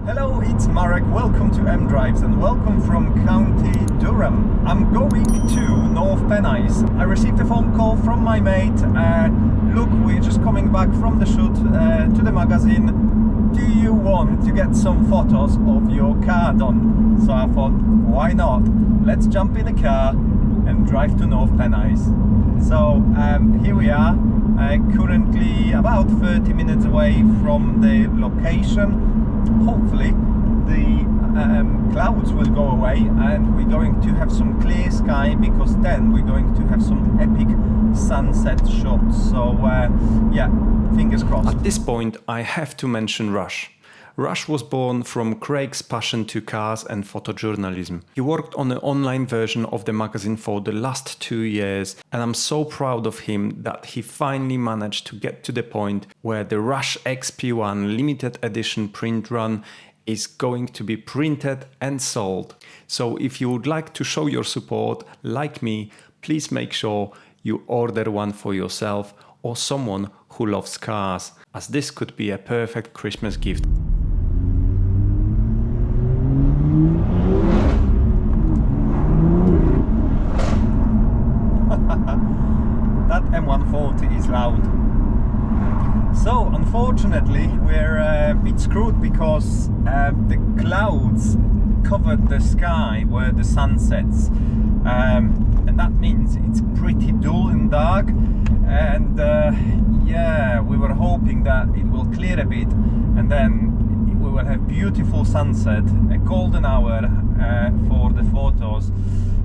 Hello, it's Marek. Welcome to MDrives and welcome from County Durham. I'm going to North Pennies. I received a phone call from my mate. Look, we're just coming back from the shoot to the magazine. Do you want to get some photos of your car done? So I thought, why not? Let's jump in a car and drive to North Pennies. So here we are, currently about 30 minutes away from the location. Hopefully the clouds will go away and we're going to have some clear sky, because then we're going to have some epic sunset shots. So yeah, fingers crossed. At this point I have to mention Rush. Rush was born from Craig's passion to cars and photojournalism. He worked on an online version of the magazine for the last 2 years, and I'm so proud of him that he finally managed to get to the point where the Rush XP1 limited edition print run is going to be printed and sold. So if you would like to show your support, like me, please make sure you order one for yourself or someone who loves cars, as this could be a perfect Christmas gift. That M140 is loud. So unfortunately we're a bit screwed, because the clouds covered the sky where the sun sets, and that means it's pretty dull and dark, and yeah, we were hoping that it will clear a bit and then we will have beautiful sunset, a golden hour for the photos.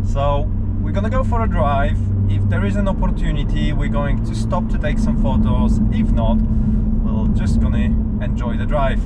So we're gonna go for a drive. If there is an opportunity, we're going to stop to take some photos. If not, we're just gonna enjoy the drive.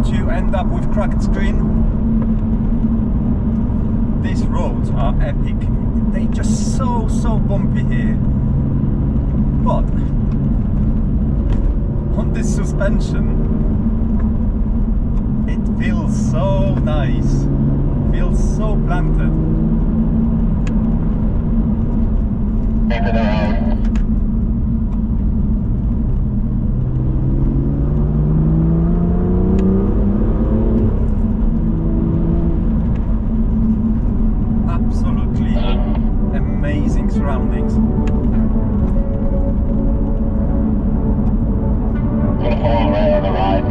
To end up with cracked screen. These roads are epic. They're just so bumpy here, but on this suspension it feels so nice, feels so planted. Surroundings. All right on the right.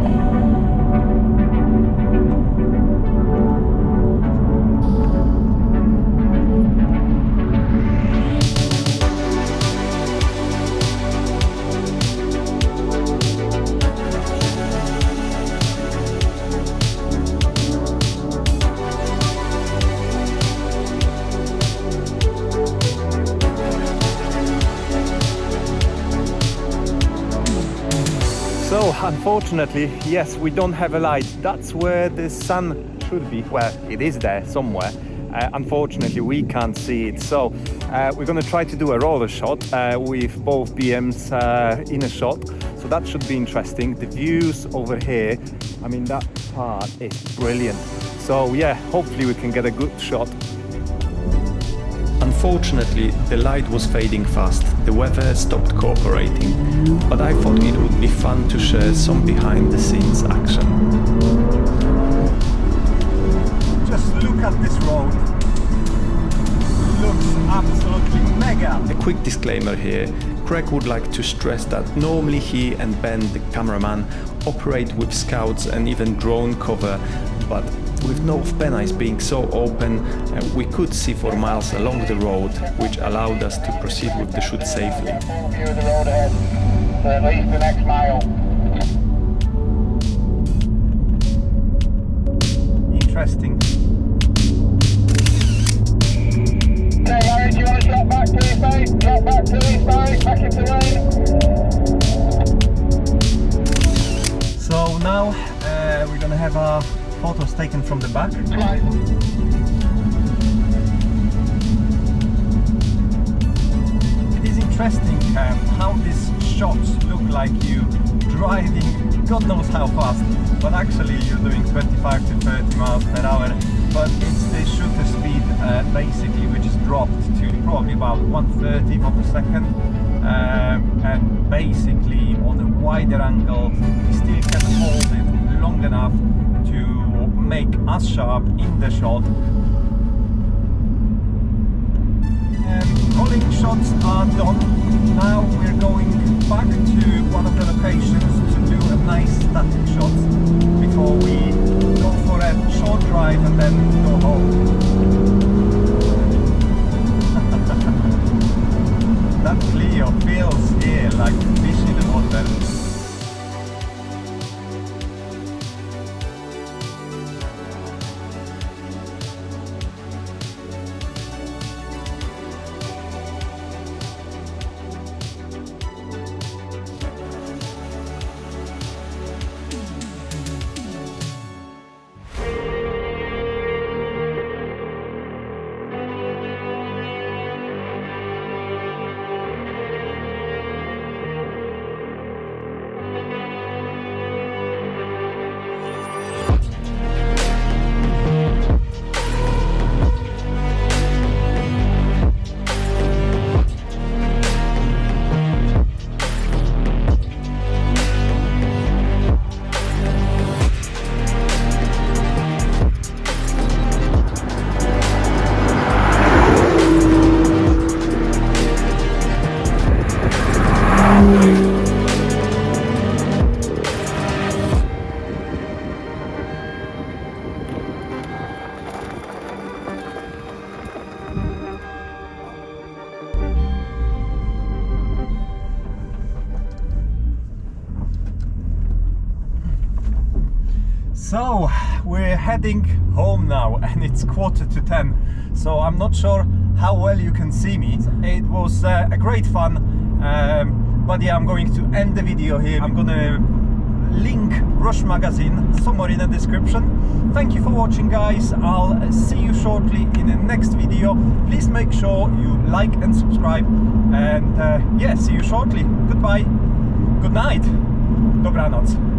So unfortunately, yes, we don't have a light. That's where the sun should be. Well, it is there somewhere. Unfortunately, we can't see it. So we're going to try to do a roller shot with both BMs in a shot. So that should be interesting. The views over here, I mean, that part is brilliant. So yeah, hopefully we can get a good shot. Unfortunately, the light was fading fast, the weather stopped cooperating, but I thought it would be fun to share some behind the scenes action. Just look at this road. It looks absolutely mega. A quick disclaimer here, Craig would like to stress that normally he and Ben, the cameraman, operate with scouts and even drone cover, but with North Pennies being so open, we could see for miles along the road, which allowed us to proceed with the shoot safely. Full view of the road ahead for at least the next mile. Interesting. Okay, Larry, do you want to drop back to his side? Drop back to his side, back into lane. So now we're gonna have our photos taken from the back. Slide. It is interesting how these shots look like you driving God knows how fast, but actually you're doing 25 to 30 miles per hour. But it's the shutter speed basically which is dropped to probably about 1/30 of a second, and basically on a wider angle you still can hold it long enough to make us sharp in the shot. Rolling shots are done. Now we're going back to one of the locations to do a nice static shot before we go for a short drive and then go home. That Clio feels here like fish in the water. So we're heading home now and it's 9:45, so I'm not sure how well you can see me. It was a great fun, but yeah, I'm going to end the video here. I'm gonna link Rush magazine somewhere in the description. Thank you for watching, guys. I'll see you shortly in the next video. Please make sure you like and subscribe, and yeah, see you shortly. Goodbye, good night, dobranoc.